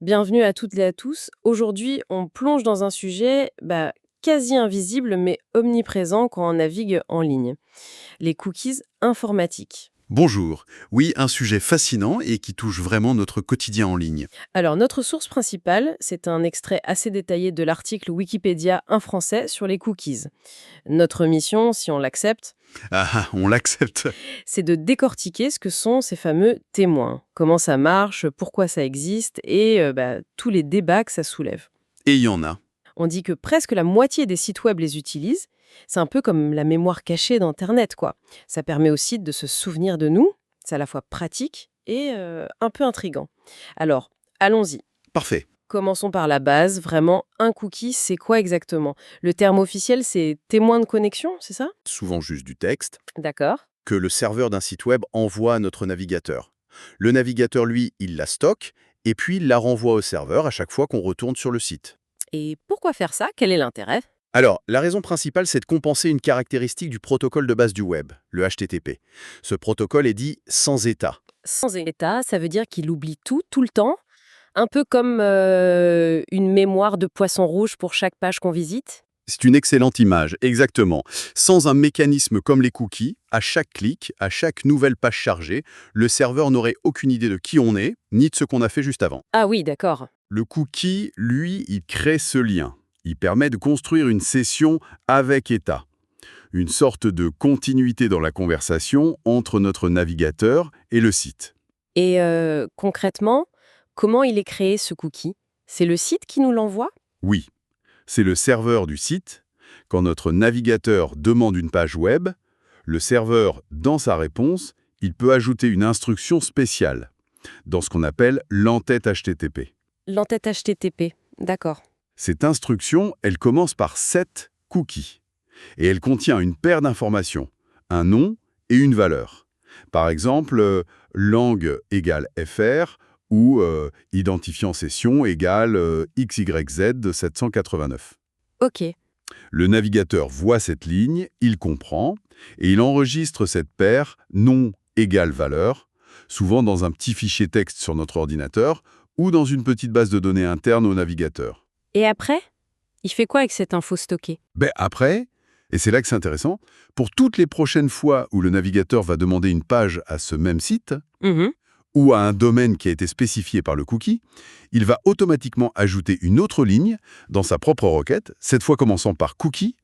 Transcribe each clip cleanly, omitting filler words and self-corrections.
Bienvenue à toutes et à tous. Aujourd'hui, on plonge dans un sujet quasi invisible mais omniprésent quand on navigue en ligne. Les cookies informatiques. Bonjour. Oui, un sujet fascinant et qui touche vraiment notre quotidien en ligne. Alors, notre source principale, c'est un extrait assez détaillé de l'article Wikipédia Un français sur les cookies. Notre mission, si on l'accepte, On l'accepte. c'est de décortiquer ce que sont ces fameux témoins, comment ça marche, pourquoi ça existe et tous les débats que ça soulève. Et il y en a. On dit que presque la moitié des sites web les utilisent. C'est un peu comme la mémoire cachée d'Internet, quoi. Ça permet au site de se souvenir de nous. C'est à la fois pratique et un peu intriguant. Alors, allons-y. Parfait. Commençons par la base. Vraiment, un cookie, c'est quoi exactement? Le terme officiel, c'est témoin de connexion, c'est ça? Souvent juste du texte D'accord. que le serveur d'un site web envoie à notre navigateur. Le navigateur, lui, il la stocke et puis il la renvoie au serveur à chaque fois qu'on retourne sur le site. Et pourquoi faire ça? Quel est l'intérêt? Alors, la raison principale, c'est de compenser une caractéristique du protocole de base du web, le HTTP. Ce protocole est dit sans état. Sans état, ça veut dire qu'il oublie tout, tout le temps. Un peu comme une mémoire de poisson rouge pour chaque page qu'on visite. C'est une excellente image, exactement. Sans un mécanisme comme les cookies, à chaque clic, à chaque nouvelle page chargée, le serveur n'aurait aucune idée de qui on est, ni de ce qu'on a fait juste avant. Ah oui, d'accord. Le cookie, lui, il crée ce lien. Il permet de construire une session avec état. Une sorte de continuité dans la conversation entre notre navigateur et le site. Et concrètement, comment il est créé ce cookie? C'est le site qui nous l'envoie? Oui, c'est le serveur du site. Quand notre navigateur demande une page web, le serveur, dans sa réponse, il peut ajouter une instruction spéciale, dans ce qu'on appelle l'entête HTTP. L'entête HTTP, d'accord. Cette instruction, elle commence par 7 cookies, et elle contient une paire d'informations, un nom et une valeur. Par exemple, langue égale FR ou identifiant session égale XYZ 789. Ok. Le navigateur voit cette ligne, il comprend, et il enregistre cette paire nom égale valeur, souvent dans un petit fichier texte sur notre ordinateur ou dans une petite base de données interne au navigateur. Et après, il fait quoi avec cette info stockée? Après, et c'est là que c'est intéressant, pour toutes les prochaines fois où le navigateur va demander une page à ce même site, Mhm. ou à un domaine qui a été spécifié par le cookie, il va automatiquement ajouter une autre ligne dans sa propre requête, cette fois commençant par cookie,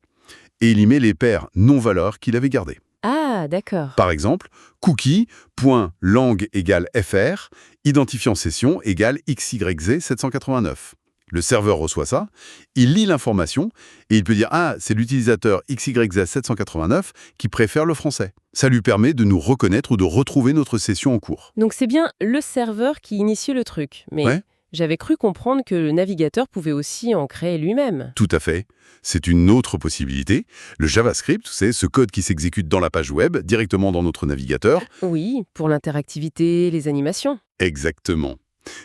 et il y met les paires non-valeurs qu'il avait gardées. Ah, d'accord. Par exemple, cookie.langue égale FR, identifiant session égale XYZ 789. Le serveur reçoit ça, il lit l'information et il peut dire « Ah, c'est l'utilisateur XYZ 789 qui préfère le français ». Ça lui permet de nous reconnaître ou de retrouver notre session en cours. Donc c'est bien le serveur qui initie le truc. Mais Ouais, j'avais cru comprendre que le navigateur pouvait aussi en créer lui-même. tout à fait. C'est une autre possibilité. Le JavaScript, c'est ce code qui s'exécute dans la page web, directement dans notre navigateur. Oui, pour l'interactivité, les animations. Exactement.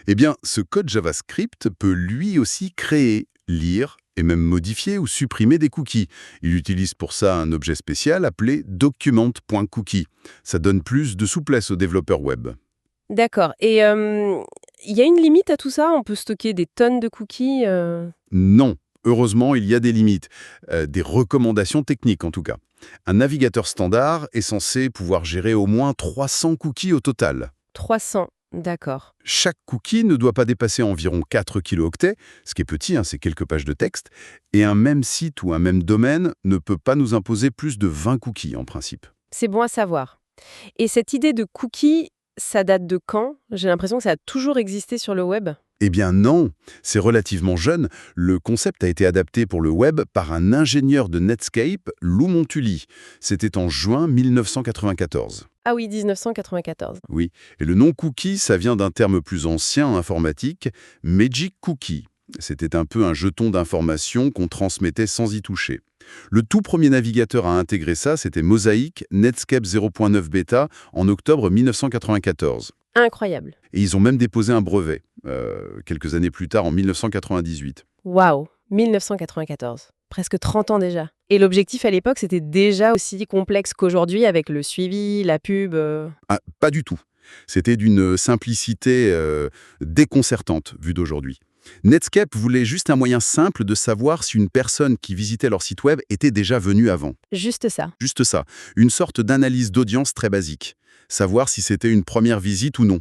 Eh bien, ce code JavaScript peut lui aussi créer, lire et même modifier ou supprimer des cookies. Il utilise pour ça un objet spécial appelé document.cookie. Ça donne plus de souplesse aux développeurs web. D'accord. Et il y a une limite à tout ça? On peut stocker des tonnes de cookies Non, heureusement, il y a des limites, des recommandations techniques en tout cas. Un navigateur standard est censé pouvoir gérer au moins 300 cookies au total. 300. D'accord. Chaque cookie ne doit pas dépasser environ 4 kilooctets, ce qui est petit, c'est quelques pages de texte, et un même site ou un même domaine ne peut pas nous imposer plus de 20 cookies en principe. C'est bon à savoir. Et cette idée de cookie, ça date de quand? J'ai l'impression que ça a toujours existé sur le web. Eh bien non, c'est relativement jeune. Le concept a été adapté pour le web par un ingénieur de Netscape, Lou Montulli. C'était en juin 1994. Ah oui, 1994. Oui, et le nom cookie, ça vient d'un terme plus ancien en informatique, Magic Cookie. C'était un peu un jeton d'information qu'on transmettait sans y toucher. Le tout premier navigateur à intégrer ça, c'était Mosaic Netscape 0.9 Beta en octobre 1994. Incroyable. Et ils ont même déposé un brevet, quelques années plus tard, en 1998. Waouh, 1994. Presque 30 ans déjà. Et l'objectif à l'époque, c'était déjà aussi complexe qu'aujourd'hui avec le suivi, la pub. Ah, pas du tout. C'était d'une simplicité déconcertante, vue d'aujourd'hui. Netscape voulait juste un moyen simple de savoir si une personne qui visitait leur site web était déjà venue avant. Juste ça. Juste ça, une sorte d'analyse d'audience très basique. Savoir si c'était une première visite ou non.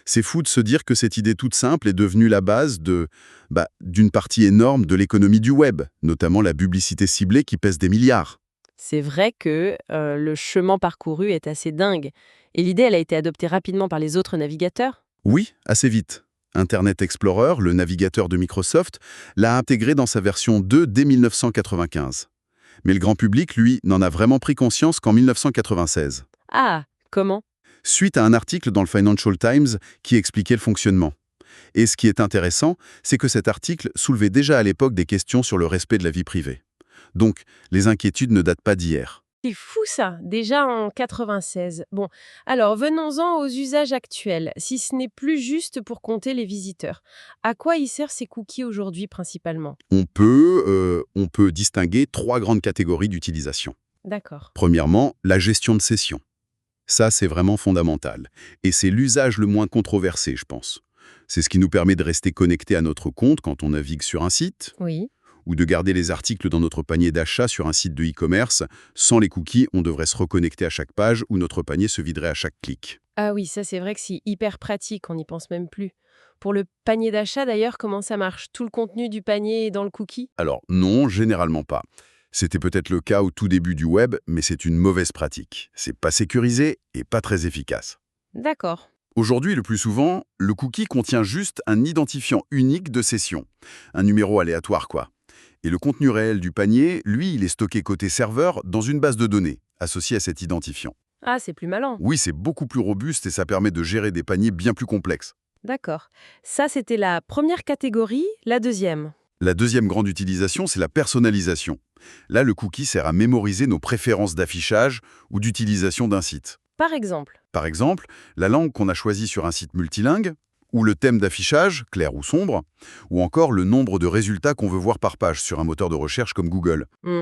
C'est fou de se dire que cette idée toute simple est devenue la base d'une partie énorme de l'économie du web, notamment la publicité ciblée qui pèse des milliards. C'est vrai que le chemin parcouru est assez dingue. Et l'idée, elle a été adoptée rapidement par les autres navigateurs? Oui, assez vite. Internet Explorer, le navigateur de Microsoft, l'a intégré dans sa version 2 dès 1995. Mais le grand public, lui, n'en a vraiment pris conscience qu'en 1996. Ah, comment? Suite à un article dans le Financial Times qui expliquait le fonctionnement. Et ce qui est intéressant, c'est que cet article soulevait déjà à l'époque des questions sur le respect de la vie privée. Donc, les inquiétudes ne datent pas d'hier. C'est fou ça, déjà en 96. Bon, alors venons-en aux usages actuels, si ce n'est plus juste pour compter les visiteurs. À quoi ils servent ces cookies aujourd'hui principalement? On peut distinguer 3 grandes catégories d'utilisation. D'accord. Premièrement, la gestion de session. Ça, c'est vraiment fondamental. Et c'est l'usage le moins controversé, je pense. C'est ce qui nous permet de rester connecté à notre compte quand on navigue sur un site, Oui. ou de garder les articles dans notre panier d'achat sur un site de e-commerce. Sans les cookies, on devrait se reconnecter à chaque page ou notre panier se viderait à chaque clic. Ah oui, ça c'est vrai que c'est hyper pratique, on n'y pense même plus. Pour le panier d'achat d'ailleurs, comment ça marche? Tout le contenu du panier est dans le cookie? Alors non, généralement pas. C'était peut-être le cas au tout début du web, mais c'est une mauvaise pratique. C'est pas sécurisé et pas très efficace. D'accord. Aujourd'hui, le plus souvent, le cookie contient juste un identifiant unique de session. Un numéro aléatoire, quoi. Et le contenu réel du panier, lui, il est stocké côté serveur dans une base de données, associée à cet identifiant. Ah, c'est plus malin. Oui, c'est beaucoup plus robuste et ça permet de gérer des paniers bien plus complexes. D'accord. Ça, c'était la première catégorie, la deuxième. La deuxième grande utilisation, c'est la personnalisation. Là, le cookie sert à mémoriser nos préférences d'affichage ou d'utilisation d'un site. Par exemple. Par exemple, la langue qu'on a choisie sur un site multilingue, ou le thème d'affichage, clair ou sombre, ou encore le nombre de résultats qu'on veut voir par page sur un moteur de recherche comme Google. Hmm.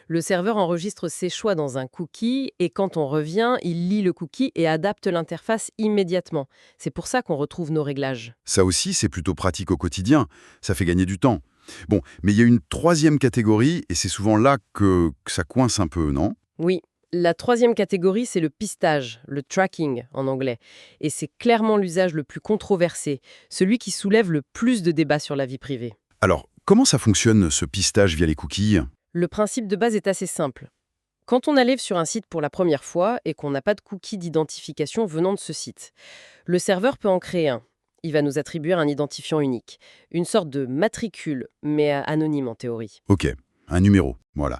Le serveur enregistre ses choix dans un cookie et quand on revient, il lit le cookie et adapte l'interface immédiatement. C'est pour ça qu'on retrouve nos réglages. Ça aussi, c'est plutôt pratique au quotidien, ça fait gagner du temps. Bon, mais il y a une troisième catégorie, et c'est souvent là que ça coince un peu, non? Oui. La troisième catégorie, c'est le pistage, le tracking en anglais. Et c'est clairement l'usage le plus controversé, celui qui soulève le plus de débats sur la vie privée. Alors, comment ça fonctionne, ce pistage via les cookies? Le principe de base est assez simple. Quand on arrive sur un site pour la première fois et qu'on n'a pas de cookie d'identification venant de ce site, le serveur peut en créer un. Il va nous attribuer un identifiant unique, une sorte de matricule, mais anonyme en théorie. Ok, un numéro, voilà.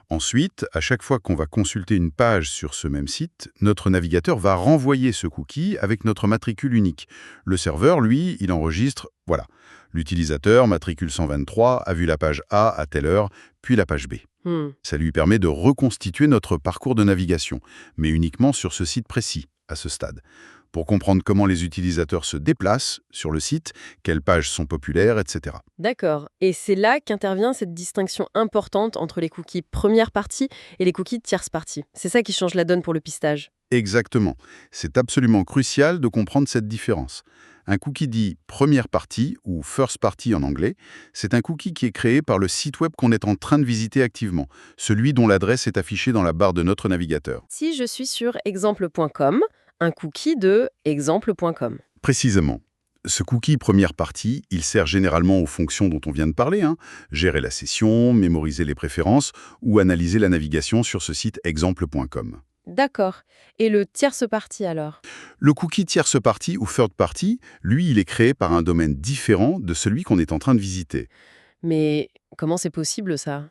Ensuite, à chaque fois qu'on va consulter une page sur ce même site, notre navigateur va renvoyer ce cookie avec notre matricule unique. Le serveur, lui, il enregistre, voilà. L'utilisateur, matricule 123, a vu la page A à telle heure, puis la page B. Ça lui permet de reconstituer notre parcours de navigation, mais uniquement sur ce site précis, à ce stade. Pour comprendre comment les utilisateurs se déplacent sur le site, quelles pages sont populaires, etc. D'accord. Et c'est là qu'intervient cette distinction importante entre les cookies première partie et les cookies tierce partie. C'est ça qui change la donne pour le pistage. Exactement. C'est absolument crucial de comprendre cette différence. Un cookie dit première partie, ou first party en anglais, c'est un cookie qui est créé par le site web qu'on est en train de visiter activement, celui dont l'adresse est affichée dans la barre de notre navigateur. Si je suis sur exemple.com, un cookie de exemple.com. Précisément. Ce cookie première partie, il sert généralement aux fonctions dont on vient de parler, gérer la session, mémoriser les préférences ou analyser la navigation sur ce site exemple.com. D'accord. Et le tierce partie alors? Le cookie tierce partie ou third party, lui, il est créé par un domaine différent de celui qu'on est en train de visiter. Mais comment c'est possible ça?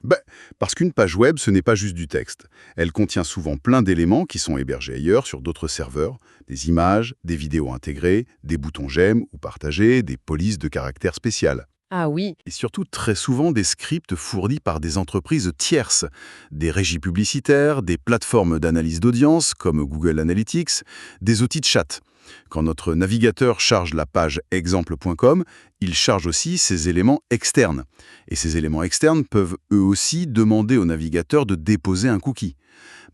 Parce qu'une page web, ce n'est pas juste du texte. Elle contient souvent plein d'éléments qui sont hébergés ailleurs sur d'autres serveurs, des images, des vidéos intégrées, des boutons j'aime ou partager, des polices de caractères spéciales. Ah oui. Et surtout, très souvent, des scripts fournis par des entreprises tierces, des régies publicitaires, des plateformes d'analyse d'audience comme Google Analytics, des outils de chat. Quand notre navigateur charge la page exemple.com, il charge aussi ses éléments externes. Et ces éléments externes peuvent eux aussi demander au navigateur de déposer un cookie.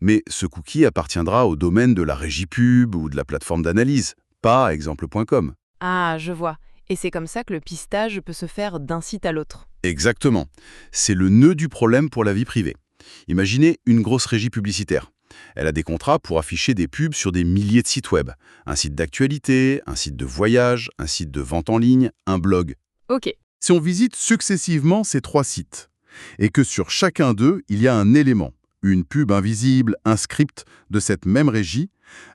Mais ce cookie appartiendra au domaine de la régie pub ou de la plateforme d'analyse, pas à exemple.com. Ah, je vois. Et c'est comme ça que le pistage peut se faire d'un site à l'autre. Exactement. C'est le nœud du problème pour la vie privée. Imaginez une grosse régie publicitaire. Elle a des contrats pour afficher des pubs sur des milliers de sites web. Un site d'actualité, un site de voyage, un site de vente en ligne, un blog. Ok. Si on visite successivement ces 3 sites, et que sur chacun d'eux, il y a un élément, une pub invisible, un script de cette même régie,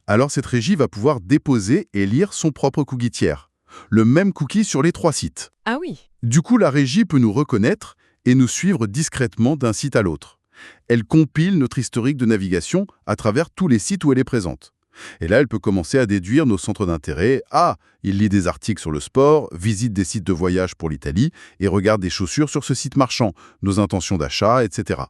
alors cette régie va pouvoir déposer et lire son propre cookie tiers. Le même cookie sur les 3 sites. Ah oui. Du coup, la régie peut nous reconnaître et nous suivre discrètement d'un site à l'autre. Elle compile notre historique de navigation à travers tous les sites où elle est présente. Et là, elle peut commencer à déduire nos centres d'intérêt. Ah, il lit des articles sur le sport, visite des sites de voyage pour l'Italie et regarde des chaussures sur ce site marchand, nos intentions d'achat, etc.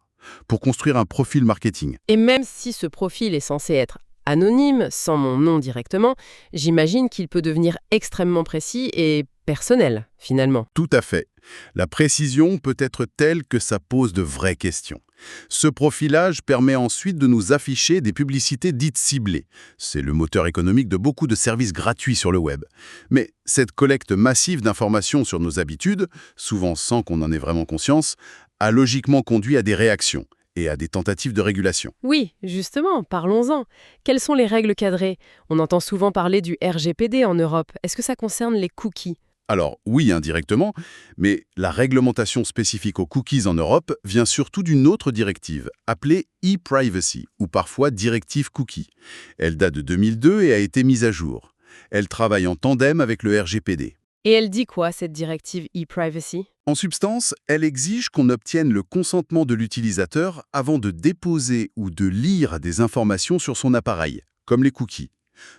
Pour construire un profil marketing. Et même si ce profil est censé être anonyme, sans mon nom directement, j'imagine qu'il peut devenir extrêmement précis et personnel, finalement. Tout à fait. La précision peut être telle que ça pose de vraies questions. Ce profilage permet ensuite de nous afficher des publicités dites ciblées. C'est le moteur économique de beaucoup de services gratuits sur le web. Mais cette collecte massive d'informations sur nos habitudes, souvent sans qu'on en ait vraiment conscience, a logiquement conduit à des réactions et à des tentatives de régulation. Oui, justement, parlons-en. Quelles sont les règles cadrées? On entend souvent parler du RGPD en Europe. Est-ce que ça concerne les cookies? Alors oui, indirectement, mais la réglementation spécifique aux cookies en Europe vient surtout d'une autre directive, appelée e-privacy, ou parfois directive cookie. Elle date de 2002 et a été mise à jour. Elle travaille en tandem avec le RGPD. Et elle dit quoi, cette directive e-privacy? En substance, elle exige qu'on obtienne le consentement de l'utilisateur avant de déposer ou de lire des informations sur son appareil, comme les cookies.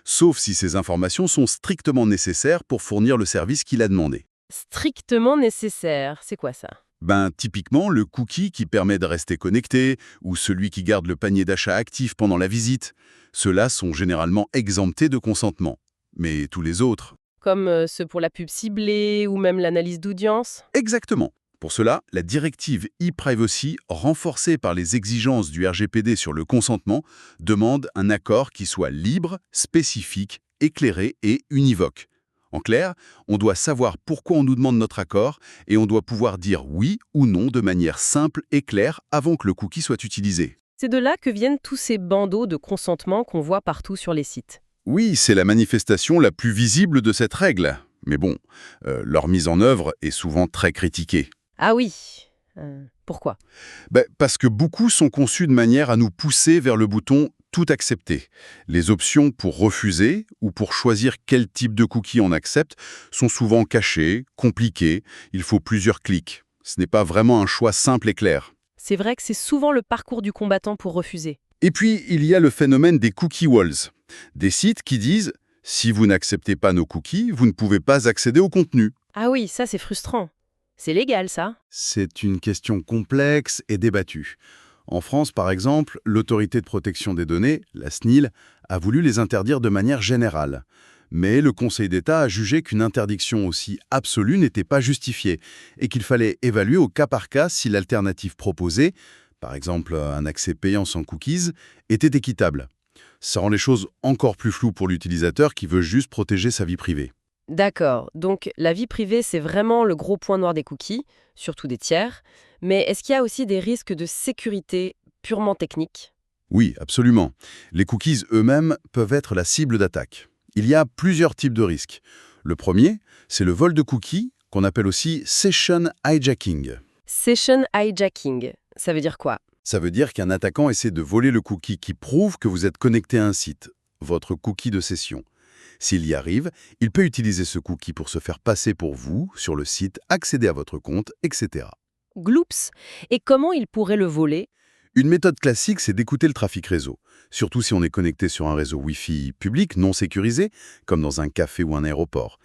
Sauf si ces informations sont strictement nécessaires pour fournir le service qu'il a demandé. Strictement nécessaire, c'est quoi ça? Typiquement, le cookie qui permet de rester connecté ou celui qui garde le panier d'achat actif pendant la visite, ceux-là sont généralement exemptés de consentement. Mais tous les autres... Comme ceux pour la pub ciblée ou même l'analyse d'audience? Exactement. Pour cela, la directive e-privacy, renforcée par les exigences du RGPD sur le consentement, demande un accord qui soit libre, spécifique, éclairé et univoque. En clair, on doit savoir pourquoi on nous demande notre accord et on doit pouvoir dire oui ou non de manière simple et claire avant que le cookie soit utilisé. C'est de là que viennent tous ces bandeaux de consentement qu'on voit partout sur les sites. Oui, c'est la manifestation la plus visible de cette règle. Mais bon, leur mise en œuvre est souvent très critiquée. Ah oui. Pourquoi? Parce que beaucoup sont conçus de manière à nous pousser vers le bouton « Tout accepter ». Les options pour refuser ou pour choisir quel type de cookie on accepte sont souvent cachées, compliquées, il faut plusieurs clics. Ce n'est pas vraiment un choix simple et clair. C'est vrai que c'est souvent le parcours du combattant pour refuser. Et puis, il y a le phénomène des cookie walls. Des sites qui disent « Si vous n'acceptez pas nos cookies, vous ne pouvez pas accéder au contenu ». Ah oui, ça c'est frustrant. C'est légal, ça? C'est une question complexe et débattue. En France, par exemple, l'Autorité de protection des données, la CNIL, a voulu les interdire de manière générale. Mais le Conseil d'État a jugé qu'une interdiction aussi absolue n'était pas justifiée et qu'il fallait évaluer au cas par cas si l'alternative proposée, par exemple un accès payant sans cookies, était équitable. Ça rend les choses encore plus floues pour l'utilisateur qui veut juste protéger sa vie privée. D'accord, donc la vie privée, c'est vraiment le gros point noir des cookies, surtout des tiers. Mais est-ce qu'il y a aussi des risques de sécurité purement techniques? Oui, absolument. Les cookies eux-mêmes peuvent être la cible d'attaque. Il y a plusieurs types de risques. Le premier, c'est le vol de cookies, qu'on appelle aussi session hijacking. Session hijacking, ça veut dire quoi? Ça veut dire qu'un attaquant essaie de voler le cookie qui prouve que vous êtes connecté à un site, votre cookie de session. S'il y arrive, il peut utiliser ce cookie pour se faire passer pour vous sur le site, accéder à votre compte, etc. Gloops. Et comment il pourrait le voler? Une méthode classique, c'est d'écouter le trafic réseau, surtout si on est connecté sur un réseau Wi-Fi public non sécurisé, comme dans un café ou un aéroport.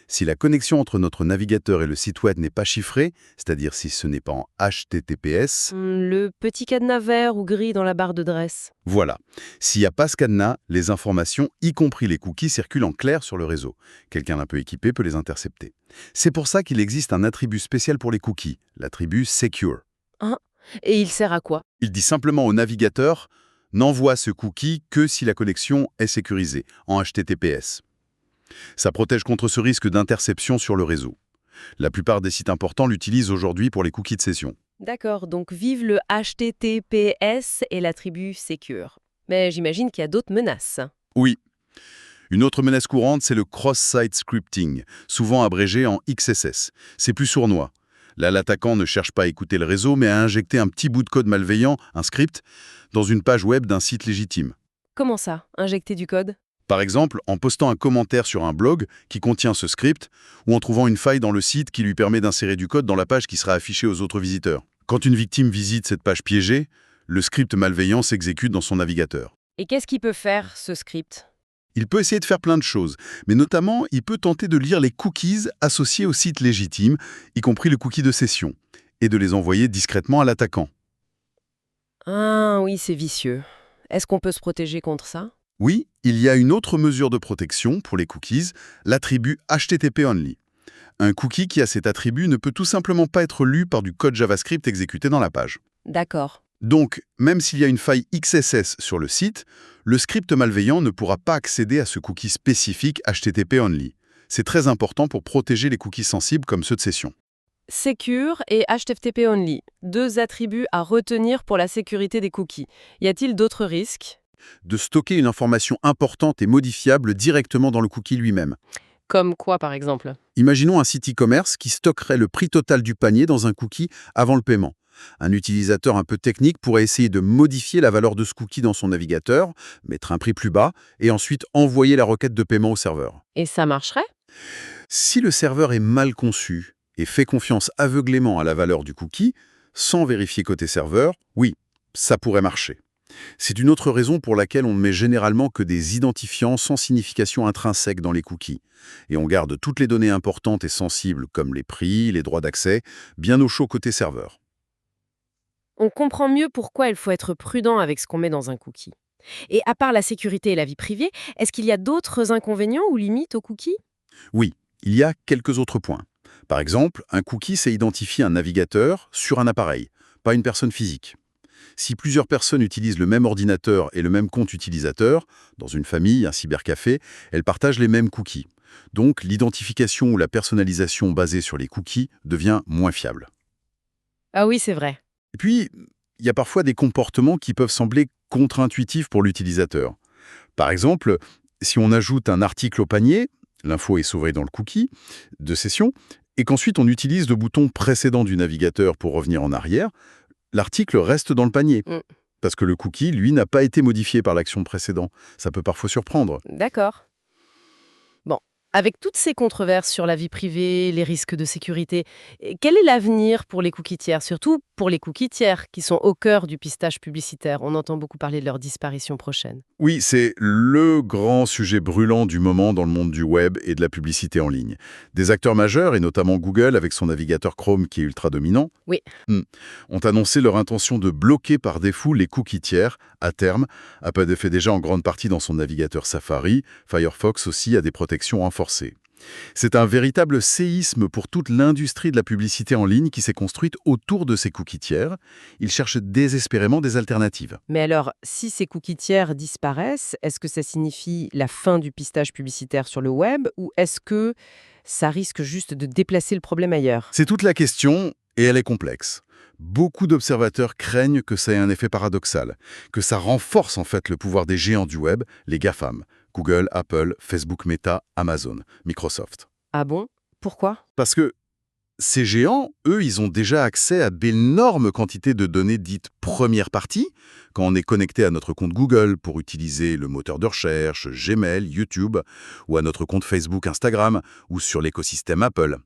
Si la connexion entre notre navigateur et le site web n'est pas chiffrée, c'est-à-dire si ce n'est pas en HTTPS, Le petit cadenas vert ou gris dans la barre d'adresse. voilà. S'il n'y a pas ce cadenas, les informations, y compris les cookies, circulent en clair sur le réseau. Quelqu'un d'un peu équipé peut les intercepter. C'est pour ça qu'il existe un attribut spécial pour les cookies, l'attribut Secure. Hein? Et il sert à quoi? Il dit simplement au navigateur « N'envoie ce cookie que si la connexion est sécurisée, en HTTPS ». Ça protège contre ce risque d'interception sur le réseau. La plupart des sites importants l'utilisent aujourd'hui pour les cookies de session. D'accord, donc vive le HTTPS et l'attribut Secure. Mais j'imagine qu'il y a d'autres menaces. Oui. Une autre menace courante, c'est le cross-site scripting, souvent abrégé en XSS. C'est plus sournois. Là, l'attaquant ne cherche pas à écouter le réseau, mais à injecter un petit bout de code malveillant, un script, dans une page web d'un site légitime. Comment ça, injecter du code? Par exemple, en postant un commentaire sur un blog qui contient ce script, ou en trouvant une faille dans le site qui lui permet d'insérer du code dans la page qui sera affichée aux autres visiteurs. Quand une victime visite cette page piégée, le script malveillant s'exécute dans son navigateur. Et qu'est-ce qu'il peut faire, ce script? Il peut essayer de faire plein de choses, mais notamment, il peut tenter de lire les cookies associés au site légitime, y compris le cookie de session, et de les envoyer discrètement à l'attaquant. Ah oui, c'est vicieux. Est-ce qu'on peut se protéger contre ça? Oui, il y a une autre mesure de protection pour les cookies, l'attribut HTTP Only. Un cookie qui a cet attribut ne peut tout simplement pas être lu par du code JavaScript exécuté dans la page. D'accord. Donc, même s'il y a une faille XSS sur le site, le script malveillant ne pourra pas accéder à ce cookie spécifique HTTP Only. C'est très important pour protéger les cookies sensibles comme ceux de session. Secure et HTTP Only, deux attributs à retenir pour la sécurité des cookies. Y a-t-il d'autres risques? De stocker une information importante et modifiable directement dans le cookie lui-même. Comme quoi, par exemple? Imaginons un site e-commerce qui stockerait le prix total du panier dans un cookie avant le paiement. Un utilisateur un peu technique pourrait essayer de modifier la valeur de ce cookie dans son navigateur, mettre un prix plus bas et ensuite envoyer la requête de paiement au serveur. Et ça marcherait? Si le serveur est mal conçu et fait confiance aveuglément à la valeur du cookie, sans vérifier côté serveur, oui, ça pourrait marcher. C'est une autre raison pour laquelle on ne met généralement que des identifiants sans signification intrinsèque dans les cookies. Et on garde toutes les données importantes et sensibles, comme les prix, les droits d'accès, bien au chaud côté serveur. On comprend mieux pourquoi il faut être prudent avec ce qu'on met dans un cookie. Et à part la sécurité et la vie privée, est-ce qu'il y a d'autres inconvénients ou limites aux cookies? Oui, il y a quelques autres points. Par exemple, un cookie, c'est identifier un navigateur sur un appareil, pas une personne physique. Si plusieurs personnes utilisent le même ordinateur et le même compte utilisateur, dans une famille, un cybercafé, elles partagent les mêmes cookies. Donc, l'identification ou la personnalisation basée sur les cookies devient moins fiable. Ah oui, c'est vrai. Et puis, il y a parfois des comportements qui peuvent sembler contre-intuitifs pour l'utilisateur. Par exemple, si on ajoute un article au panier, l'info est sauvée dans le cookie de session, et qu'ensuite on utilise le bouton précédent du navigateur pour revenir en arrière, l'article reste dans le panier. Parce que le cookie, lui, n'a pas été modifié par l'action précédente. Ça peut parfois surprendre. D'accord. Bon, avec toutes ces controverses sur la vie privée, les risques de sécurité, quel est l'avenir pour les cookies tiers, surtout pour les cookies tiers qui sont au cœur du pistage publicitaire? On entend beaucoup parler de leur disparition prochaine. Oui, c'est le grand sujet brûlant du moment dans le monde du web et de la publicité en ligne. Des acteurs majeurs, et notamment Google avec son navigateur Chrome qui est ultra dominant, Oui. ont annoncé leur intention de bloquer par défaut les cookies tiers à terme. Apple le fait déjà en grande partie dans son navigateur Safari. Firefox aussi a des protections renforcées. C'est un véritable séisme pour toute l'industrie de la publicité en ligne qui s'est construite autour de ces cookies tiers. Ils cherchent désespérément des alternatives. Mais alors, si ces cookies tiers disparaissent, est-ce que ça signifie la fin du pistage publicitaire sur le web ou est-ce que ça risque juste de déplacer le problème ailleurs? C'est toute la question et elle est complexe. Beaucoup d'observateurs craignent que ça ait un effet paradoxal, que ça renforce en fait le pouvoir des géants du web, les GAFAM, Google, Apple, Facebook Meta, Amazon, Microsoft. Ah bon? Pourquoi? Parce que ces géants, eux, ils ont déjà accès à d'énormes quantités de données dites première partie, quand on est connecté à notre compte Google pour utiliser le moteur de recherche, Gmail, YouTube, ou à notre compte Facebook, Instagram, ou sur l'écosystème Apple.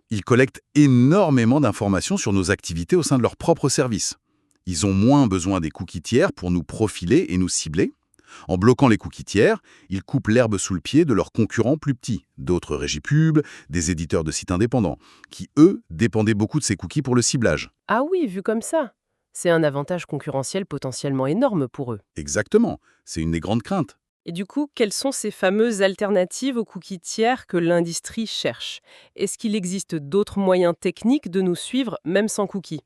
Ils collectent énormément d'informations sur nos activités au sein de leur propre service. Ils ont moins besoin des cookies tiers pour nous profiler et nous cibler. En bloquant les cookies tiers, ils coupent l'herbe sous le pied de leurs concurrents plus petits, d'autres régies pubs, des éditeurs de sites indépendants, qui, eux, dépendaient beaucoup de ces cookies pour le ciblage. Ah oui, vu comme ça. C'est un avantage concurrentiel potentiellement énorme pour eux. Exactement, c'est une des grandes craintes. Et du coup, quelles sont ces fameuses alternatives aux cookies tiers que l'industrie cherche? Est-ce qu'il existe d'autres moyens techniques de nous suivre, même sans cookies?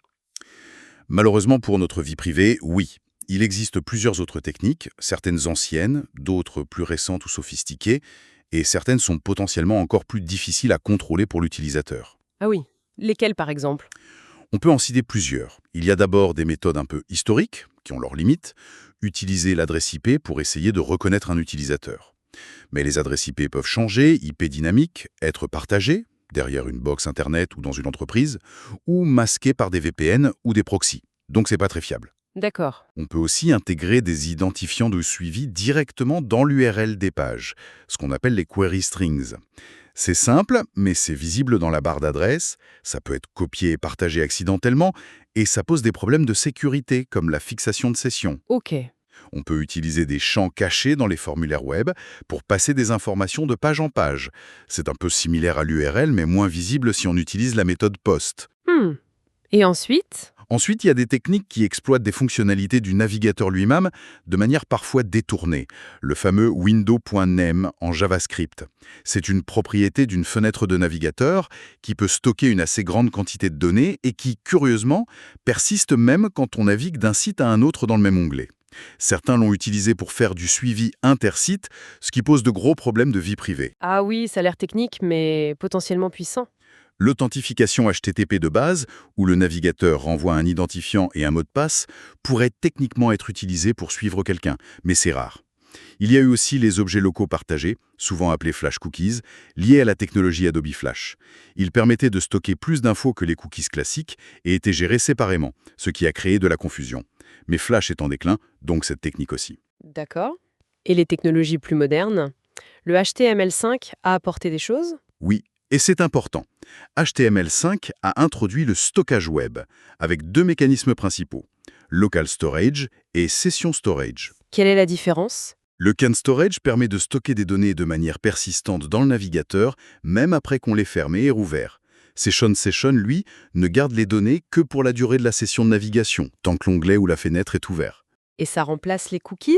Malheureusement pour notre vie privée, oui. Il existe plusieurs autres techniques, certaines anciennes, d'autres plus récentes ou sophistiquées, et certaines sont potentiellement encore plus difficiles à contrôler pour l'utilisateur. Ah oui. Lesquelles, par exemple? On peut en citer plusieurs. Il y a d'abord des méthodes un peu historiques, qui ont leurs limites, utiliser l'adresse IP pour essayer de reconnaître un utilisateur. Mais les adresses IP peuvent changer, IP dynamiques, être partagées, derrière une box Internet ou dans une entreprise, ou masquées par des VPN ou des proxys. Donc c'est pas très fiable. D'accord. On peut aussi intégrer des identifiants de suivi directement dans l'URL des pages, ce qu'on appelle les query strings. C'est simple, mais c'est visible dans la barre d'adresse, ça peut être copié et partagé accidentellement, et ça pose des problèmes de sécurité, comme la fixation de session. Ok. On peut utiliser des champs cachés dans les formulaires web pour passer des informations de page en page. C'est un peu similaire à l'URL, mais moins visible si on utilise la méthode POST. Hmm. Et ensuite? Ensuite, il y a des techniques qui exploitent des fonctionnalités du navigateur lui-même de manière parfois détournée. Le fameux window.name en JavaScript. C'est une propriété d'une fenêtre de navigateur qui peut stocker une assez grande quantité de données et qui, curieusement, persiste même quand on navigue d'un site à un autre dans le même onglet. Certains l'ont utilisé pour faire du suivi intersite, ce qui pose de gros problèmes de vie privée. Ah oui, ça a l'air technique, mais potentiellement puissant. L'authentification HTTP de base, où le navigateur renvoie un identifiant et un mot de passe, pourrait techniquement être utilisé pour suivre quelqu'un, mais c'est rare. Il y a eu aussi les objets locaux partagés, souvent appelés Flash Cookies, liés à la technologie Adobe Flash. Ils permettaient de stocker plus d'infos que les cookies classiques et étaient gérés séparément, ce qui a créé de la confusion. Mais Flash est en déclin, donc cette technique aussi. D'accord. Et les technologies plus modernes? Le HTML5 a apporté des choses? Oui, et c'est important. HTML5 a introduit le stockage web, avec deux mécanismes principaux, Local Storage et Session Storage. Quelle est la différence? Le CAN Storage permet de stocker des données de manière persistante dans le navigateur, même après qu'on l'ait fermé et rouvert. Session, lui, ne garde les données que pour la durée de la session de navigation, tant que l'onglet ou la fenêtre est ouvert. Et ça remplace les cookies?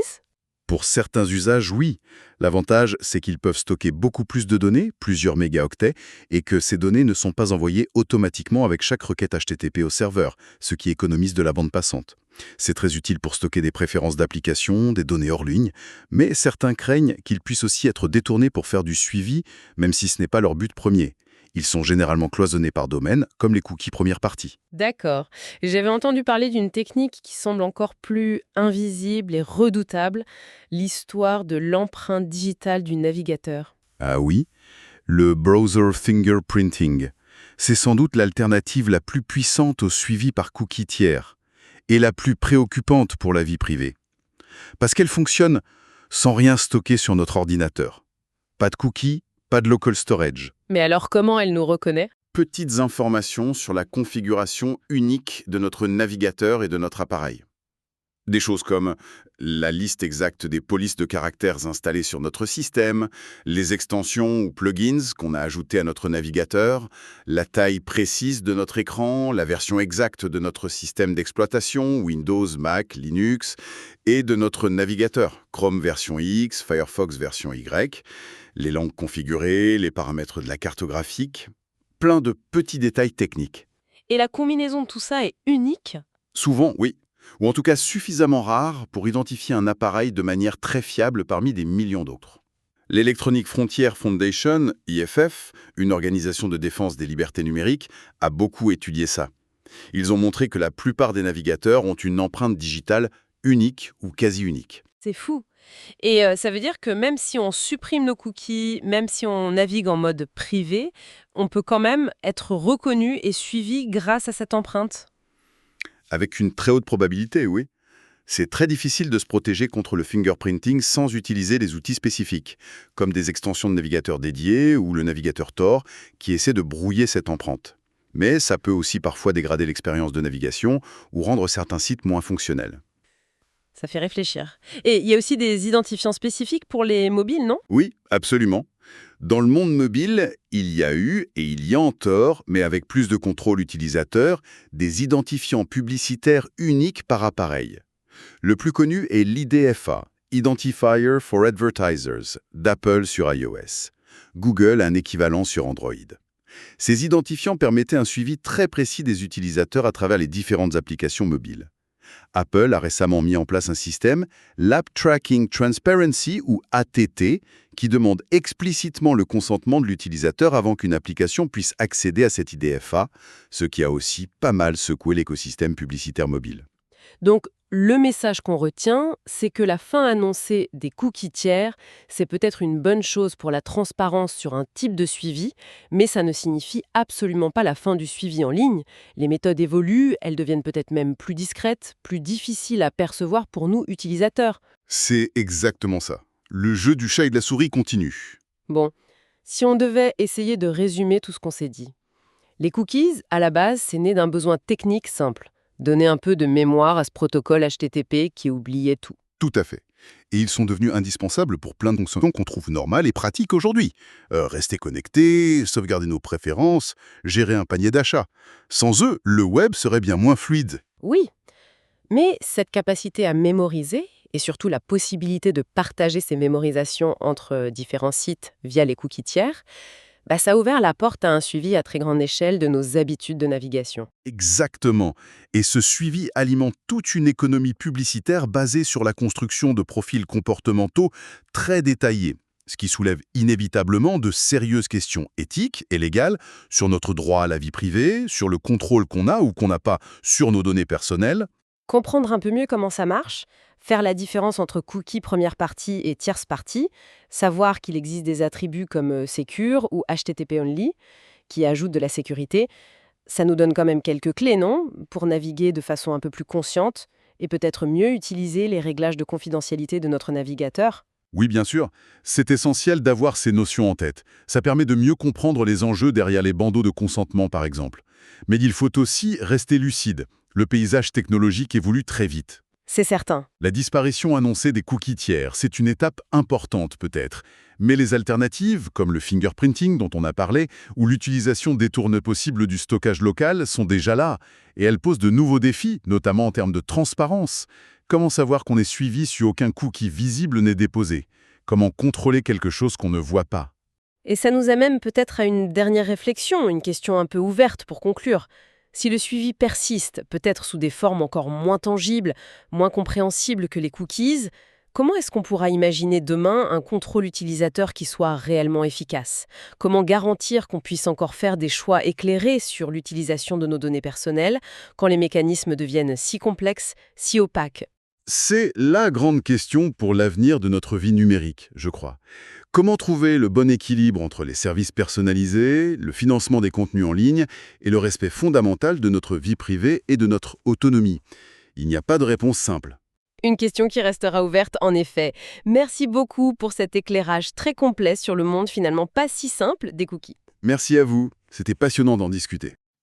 Pour certains usages, oui. L'avantage, c'est qu'ils peuvent stocker beaucoup plus de données, plusieurs mégaoctets, et que ces données ne sont pas envoyées automatiquement avec chaque requête HTTP au serveur, ce qui économise de la bande passante. C'est très utile pour stocker des préférences d'application, des données hors ligne, mais certains craignent qu'ils puissent aussi être détournés pour faire du suivi, même si ce n'est pas leur but premier. Ils sont généralement cloisonnés par domaine, comme les cookies première partie. D'accord. J'avais entendu parler d'une technique qui semble encore plus invisible et redoutable, l'histoire de l'empreinte digitale du navigateur. Ah oui, le browser fingerprinting. C'est sans doute l'alternative la plus puissante au suivi par cookies tiers, et la plus préoccupante pour la vie privée. Parce qu'elle fonctionne sans rien stocker sur notre ordinateur. Pas de cookies, pas de local storage. Mais alors comment elle nous reconnaît? Petites informations sur la configuration unique de notre navigateur et de notre appareil. Des choses comme la liste exacte des polices de caractères installées sur notre système, les extensions ou plugins qu'on a ajoutés à notre navigateur, la taille précise de notre écran, la version exacte de notre système d'exploitation, Windows, Mac, Linux, et de notre navigateur, Chrome version X, Firefox version Y, les langues configurées, les paramètres de la carte graphique, plein de petits détails techniques. Et la combinaison de tout ça est unique? Souvent, oui. Ou en tout cas suffisamment rare pour identifier un appareil de manière très fiable parmi des millions d'autres. L'Electronic Frontier Foundation, IFF, une organisation de défense des libertés numériques, a beaucoup étudié ça. Ils ont montré que la plupart des navigateurs ont une empreinte digitale unique ou quasi unique. C'est fou. Et ça veut dire que même si on supprime nos cookies, même si on navigue en mode privé, on peut quand même être reconnu et suivi grâce à cette empreinte? Avec une très haute probabilité, oui. C'est très difficile de se protéger contre le fingerprinting sans utiliser des outils spécifiques, comme des extensions de navigateur dédiées ou le navigateur Tor, qui essaie de brouiller cette empreinte. Mais ça peut aussi parfois dégrader l'expérience de navigation ou rendre certains sites moins fonctionnels. Ça fait réfléchir. Et il y a aussi des identifiants spécifiques pour les mobiles, non? Oui, absolument. Dans le monde mobile, il y a eu et il y a encore, mais avec plus de contrôle utilisateur, des identifiants publicitaires uniques par appareil. Le plus connu est l'IDFA, Identifier for Advertisers, d'Apple sur iOS. Google a un équivalent sur Android. Ces identifiants permettaient un suivi très précis des utilisateurs à travers les différentes applications mobiles. Apple a récemment mis en place un système, l'App Tracking Transparency ou ATT, qui demande explicitement le consentement de l'utilisateur avant qu'une application puisse accéder à cet IDFA, ce qui a aussi pas mal secoué l'écosystème publicitaire mobile. Donc, le message qu'on retient, c'est que la fin annoncée des cookies tiers, c'est peut-être une bonne chose pour la transparence sur un type de suivi, mais ça ne signifie absolument pas la fin du suivi en ligne. Les méthodes évoluent, elles deviennent peut-être même plus discrètes, plus difficiles à percevoir pour nous, utilisateurs. C'est exactement ça. Le jeu du chat et de la souris continue. Bon, si on devait essayer de résumer tout ce qu'on s'est dit. Les cookies, à la base, c'est né d'un besoin technique simple. Donner un peu de mémoire à ce protocole HTTP qui oubliait tout. Tout à fait. Et ils sont devenus indispensables pour plein de fonctions qu'on trouve normales et pratiques aujourd'hui. Rester connecté, sauvegarder nos préférences, gérer un panier d'achat. Sans eux, le web serait bien moins fluide. Oui, mais cette capacité à mémoriser, et surtout la possibilité de partager ces mémorisations entre différents sites via les cookies tiers, ça a ouvert la porte à un suivi à très grande échelle de nos habitudes de navigation. Exactement. Et ce suivi alimente toute une économie publicitaire basée sur la construction de profils comportementaux très détaillés, ce qui soulève inévitablement de sérieuses questions éthiques et légales sur notre droit à la vie privée, sur le contrôle qu'on a ou qu'on n'a pas sur nos données personnelles. Comprendre un peu mieux comment ça marche, faire la différence entre cookies première partie et tierce partie, savoir qu'il existe des attributs comme Secure ou HTTP Only qui ajoutent de la sécurité, ça nous donne quand même quelques clés, non? Pour naviguer de façon un peu plus consciente et peut-être mieux utiliser les réglages de confidentialité de notre navigateur. Oui, bien sûr, c'est essentiel d'avoir ces notions en tête. Ça permet de mieux comprendre les enjeux derrière les bandeaux de consentement, par exemple. Mais il faut aussi rester lucide. Le paysage technologique évolue très vite. C'est certain. La disparition annoncée des cookies tiers, c'est une étape importante peut-être. Mais les alternatives, comme le fingerprinting dont on a parlé, ou l'utilisation détournée possible du stockage local, sont déjà là. Et elles posent de nouveaux défis, notamment en termes de transparence. Comment savoir qu'on est suivi si aucun cookie visible n'est déposé? Comment contrôler quelque chose qu'on ne voit pas? Et ça nous amène peut-être à une dernière réflexion, une question un peu ouverte pour conclure. Si le suivi persiste, peut-être sous des formes encore moins tangibles, moins compréhensibles que les cookies, comment est-ce qu'on pourra imaginer demain un contrôle utilisateur qui soit réellement efficace? Comment garantir qu'on puisse encore faire des choix éclairés sur l'utilisation de nos données personnelles quand les mécanismes deviennent si complexes, si opaques? C'est la grande question pour l'avenir de notre vie numérique, je crois. Comment trouver le bon équilibre entre les services personnalisés, le financement des contenus en ligne et le respect fondamental de notre vie privée et de notre autonomie? Il n'y a pas de réponse simple. Une question qui restera ouverte en effet. Merci beaucoup pour cet éclairage très complet sur le monde finalement pas si simple des cookies. Merci à vous, c'était passionnant d'en discuter.